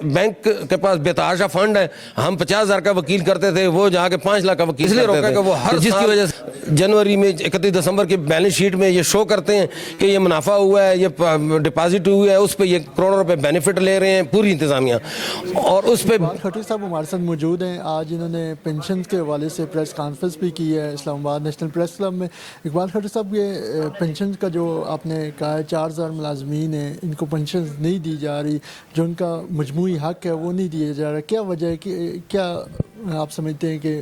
Bank के पास बेतहाशा fund है, हम 50,000 का वकील करते थे, वो जाके 5 लाख का वकील इसलिए रोका कि वो हर जिसकी वजह से जनवरी में 31 दिसंबर की बैलेंस शीट में ये शो करते हैं कि ये मुनाफा हुआ है, ये डिपॉजिट हुआ है, उस पर ये करोड़ों रुपए बेनिफिट ले रहे हैं पूरी इंतजामिया। और उस पर इकबाल खट्टर साहब हमारे साथ मौजूद हैं। आज इन्होंने पेंशन के हवाले से प्रेस कॉन्फ्रेंस भी की है इस्लामाबाद नेशनल प्रेस क्लब में। इकबाल खट्टर साहब, ये पेंशन का जो आपने कहा है 4,000 मुलाजमीन हैं, इनको पेंशन नहीं दी जा रही, जो उनका मजमूई हक है वो नहीं दिया जा रहा, क्या वजह है कि क्या आप समझते हैं कि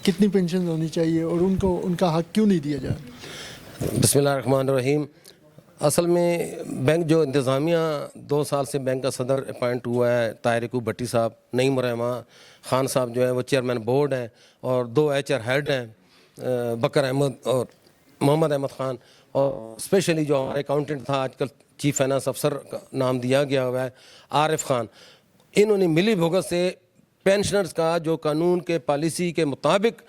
कितनी पेंशन होनी चाहिए और उनको उनका हक क्यों नहीं दिया जा रहा? बिस्मिल्लाहिर्रहमानिर्रहीम। असल में बैंक जो इंतज़ामिया 2 साल से बैंक का सदर अपॉइंट हुआ है ताहिर याकूब भट्टी साहब, नईम रहमा ख़ान साहब जो है वो चेयरमैन बोर्ड हैं, और 2 HR हेड हैं, बकर अहमद और मोहम्मद अहमद ख़ान, और स्पेशली जो हमारे अकाउंटेंट था आजकल चीफ फाइनेंस अफसर का नाम दिया गया हुआ है आरिफ ख़ान। इन्होंने मिली भुगत से पेंशनर्स का जो कानून के पॉलिसी के मुताबिक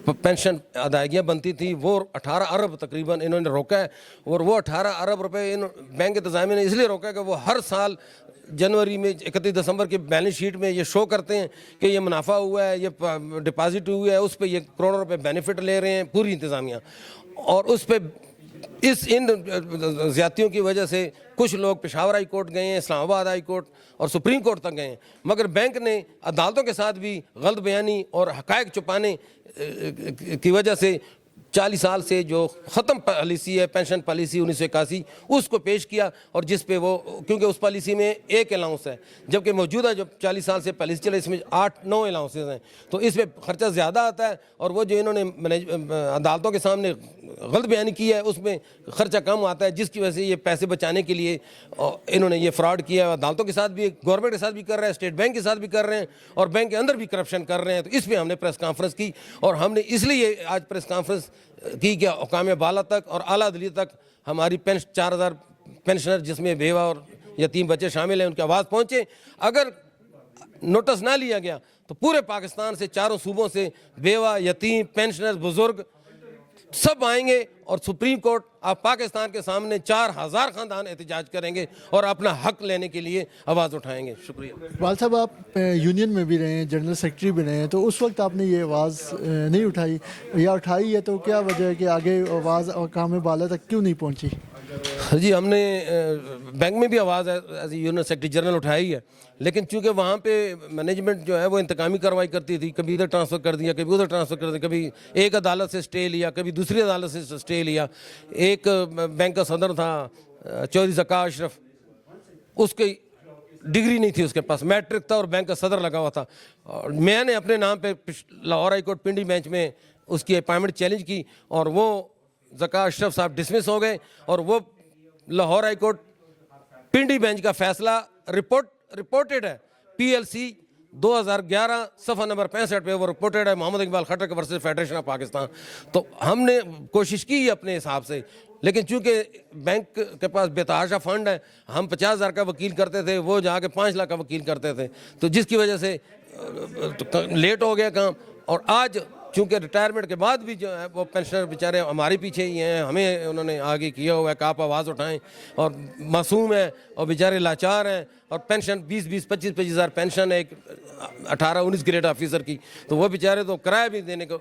पेंशन अदायगियाँ बनती थी वो 18 अरब तकरीबन इन्होंने रोका है। और वो 18 अरब रुपए इन बैंक इंतज़ामिया ने इसलिए रोका है कि वो हर साल जनवरी में 31 दिसंबर की बैलेंस शीट में ये शो करते हैं कि ये मुनाफा हुआ है, ये डिपॉजिट हुआ है, उस पर ये करोड़ों रुपए बेनिफिट ले रहे हैं पूरी इंतज़ामिया। और उस पर इन ज़्यादतियों की वजह से कुछ लोग पेशावर हाई कोर्ट गए हैं, इस्लामाबाद हाई कोर्ट और सुप्रीम कोर्ट तक गए हैं, मगर बैंक ने अदालतों के साथ भी गलत बयानी और हक़ाइक़ छुपाने की वजह से 40 साल से जो ख़त्म पॉलिसी है पेंशन पॉलिसी 1981 उसको पेश किया, और जिस पे वो क्योंकि उस पॉलिसी में एक अलाउंस है, जबकि मौजूदा जो 40 साल से पॉलिसी चले इसमें 8-9 अलाउंसेज हैं, तो इस पर ख़र्चा ज़्यादा आता है। और वो जो इन्होंने अदालतों के सामने गलत बयानी की है उसमें ख़र्चा कम आता है, जिसकी वजह से ये पैसे बचाने के लिए इन्होंने ये फ्रॉड किया है। अदालतों के साथ भी, गवर्नमेंट के साथ भी कर रहे हैं, स्टेट बैंक के साथ भी कर रहे हैं, और बैंक के अंदर भी करप्शन कर रहे हैं। तो इस पर हमने प्रेस कॉन्फ्रेंस की, और हमने इसलिए आज प्रेस कॉन्फ्रेंस की कि हुकाम बाला तक और आला अदलिया तक हमारी 4,000 पेंशनर जिसमें बेवा और यतीम बच्चे शामिल हैं उनकी आवाज़ पहुँचे। अगर नोटिस ना लिया गया तो पूरे पाकिस्तान से, चारों सूबों से बेवा, यतीम, पेंशनर, बुजुर्ग सब आएंगे और सुप्रीम कोर्ट आप पाकिस्तान के सामने 4,000 ख़ानदान एहतजाज करेंगे और अपना हक लेने के लिए आवाज़ उठाएंगे। शुक्रिया। इकबाल साहब, आप यूनियन में भी रहे हैं, जनरल सेक्रेटरी भी रहे हैं, तो उस वक्त आपने ये आवाज़ नहीं उठाई या उठाई है तो क्या वजह है कि आगे आवाज़ हुकाम बाला तक क्यों नहीं पहुंची? जी, हमने बैंक में भी आवाज़ एज यूनियन सेक्रेटरी जनरल उठाई है, लेकिन चूंकि वहाँ पे मैनेजमेंट जो है वो इंतकामी कार्रवाई करती थी, कभी इधर ट्रांसफ़र कर दिया, कभी उधर ट्रांसफ़र कर दिया, कभी एक अदालत से स्टे लिया, कभी दूसरी अदालत से स्टे लिया। एक बैंक का सदर था चौधरी ज़का अशरफ, उसकी डिग्री नहीं थी उसके पास, मैट्रिक था और बैंक का सदर लगा हुआ था, और मैंने अपने नाम पे लाहौर हाई कोर्ट पिंडी बेंच में उसकी अपॉइंटमेंट चैलेंज की, और वो ज़का अशरफ साहब डिसमिस हो गए, और वो लाहौर हाई कोर्ट पिंडी बेंच का फैसला रिपोर्टेड है PLC 2011 सफ़ा नंबर 65 पे वो रिपोर्टेड है, Mohammad Iqbal Khattar versus federation of Pakistan. तो हमने कोशिश की अपने हिसाब से, लेकिन चूंकि बैंक के पास बेतहाशा फंड है, हम 50,000 का वकील करते थे, वो जाके 5 लाख का वकील करते थे, तो जिसकी वजह से लेट हो गया काम। और आज चूँकि रिटायरमेंट के बाद भी जो है वो पेंशनर बेचारे हमारे पीछे ही हैं, हमें उन्होंने आगे किया हुआ है कि आप आवाज़ उठाएं, और मासूम है और बेचारे लाचार हैं, और पेंशन 20-20, 25-25 हज़ार पेंशन है एक 18-19 ग्रेड ऑफिसर की, तो वो बेचारे तो किराया भी देने को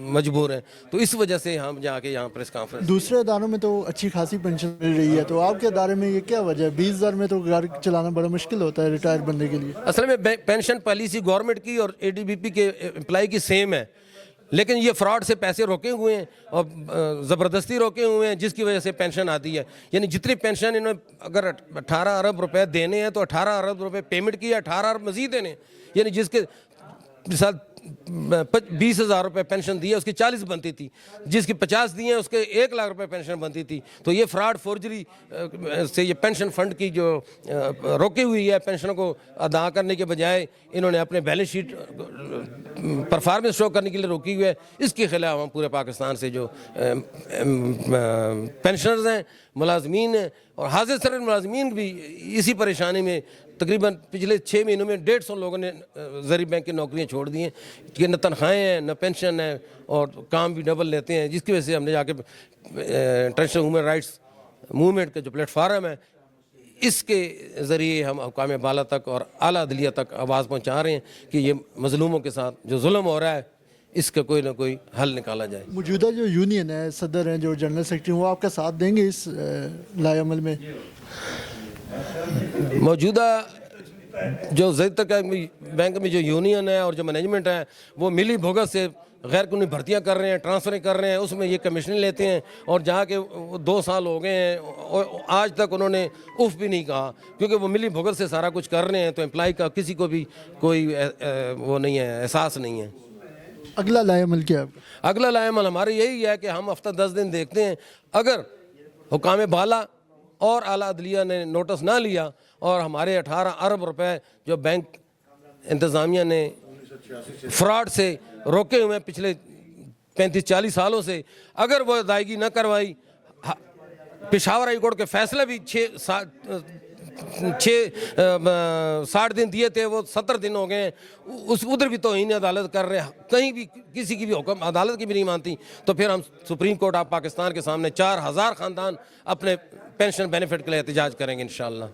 मजबूर हैं। तो इस वजह से हम जाके यहाँ प्रेस कॉन्फ्रेंस। दूसरे अदारों में तो अच्छी खासी पेंशन मिल रही है, तो आपके अदारे में ये क्या वजह है? 20,000 में तो घर चलाना बड़ा मुश्किल होता है रिटायर बनने के लिए। असल में पेंशन पॉलिसी गवर्नमेंट की और ADBP के एम्प्लॉय की सेम है, लेकिन ये फ्रॉड से पैसे रोके हुए हैं और ज़बरदस्ती रोके हुए हैं, जिसकी वजह से पेंशन आती है। यानी जितनी पेंशन इन्होंने अगर 18 अरब रुपए देने हैं तो 18 अरब रुपए पेमेंट की, 18 अरब मज़ीद देने, यानी जिसके मिसाल 20,000 रुपये पेंशन दी है उसकी 40 बनती थी, जिसकी 50 दी है उसके 1 लाख रुपए पेंशन बनती थी। तो ये फ्रॉड फोर्जरी से ये पेंशन फंड की जो रोकी हुई है पेंशनों को अदा करने के बजाय इन्होंने अपने बैलेंस शीट परफॉर्मेंस शो करने के लिए रोकी हुई है। इसके खिलाफ हम पूरे पाकिस्तान से जो पेंशनर्स हैं, मुलाजमीन हैं, और हाजिर सर मुलाजमीन भी इसी परेशानी में तकरीबन पिछले 6 महीनों में 150 लोगों ने ज़री बैंक की नौकरियां छोड़ दी हैं कि न तनख्वाहें हैं न पेंशन है और काम भी डबल लेते हैं, जिसकी वजह से हमने जाके इंटरनेशनल ह्यूमन राइट्स मूवमेंट का जो प्लेटफार्म है اس کے ذریعے ہم حکام بالا تک اور اعلیٰ عدلیہ تک آواز پہنچا رہے ہیں کہ یہ مظلوموں کے ساتھ جو ظلم ہو رہا ہے اس کا کوئی نہ کوئی حل نکالا جائے. موجودہ جو یونین ہے، صدر ہیں جو جنرل سیکرٹری، وہ آپ کا ساتھ دیں گے اس لائے عمل میں؟ موجودہ جو زید تک بینک میں جو یونین ہے اور جو مینجمنٹ ہے وہ ملی بھگت سے غیر قانونی بھرتیاں کر رہے ہیں، ٹرانسفریں کر رہے ہیں، اس میں یہ کمیشن لیتے ہیں، اور جہاں کہ 2 سال ہو گئے ہیں اور آج تک انہوں نے اف بھی نہیں کہا، کیونکہ وہ ملی بھگت سے سارا کچھ کر رہے ہیں. تو امپلائی کا کسی کو بھی کوئی وہ نہیں ہے، احساس نہیں ہے. اگلا لائے عمل کیا ہے آپ کا؟ اگلا لائے عمل ہمارے یہی ہے کہ ہم ہفتہ 10 دن دیکھتے ہیں، اگر حکام بالا اور اعلیٰ عدلیہ نے نوٹس نہ لیا اور ہمارے 18 ارب روپے جو بینک انتظامیہ نے فراڈ سے روکے ہوئے ہیں پچھلے 35-40 سالوں سے، اگر وہ ادائیگی نہ کروائی، پشاور ہائی کورٹ کے فیصلے بھی 60 دن دیے تھے، وہ 70 دن ہو گئے ہیں، ادھر بھی توہین عدالت کر رہے ہیں، کہیں بھی کسی کی بھی حکم عدالت کی بھی نہیں مانتی. تو پھر ہم سپریم کورٹ آف پاکستان کے سامنے 4000 خاندان اپنے پینشن بینیفٹ کے لیے احتجاج کریں گے انشاءاللہ.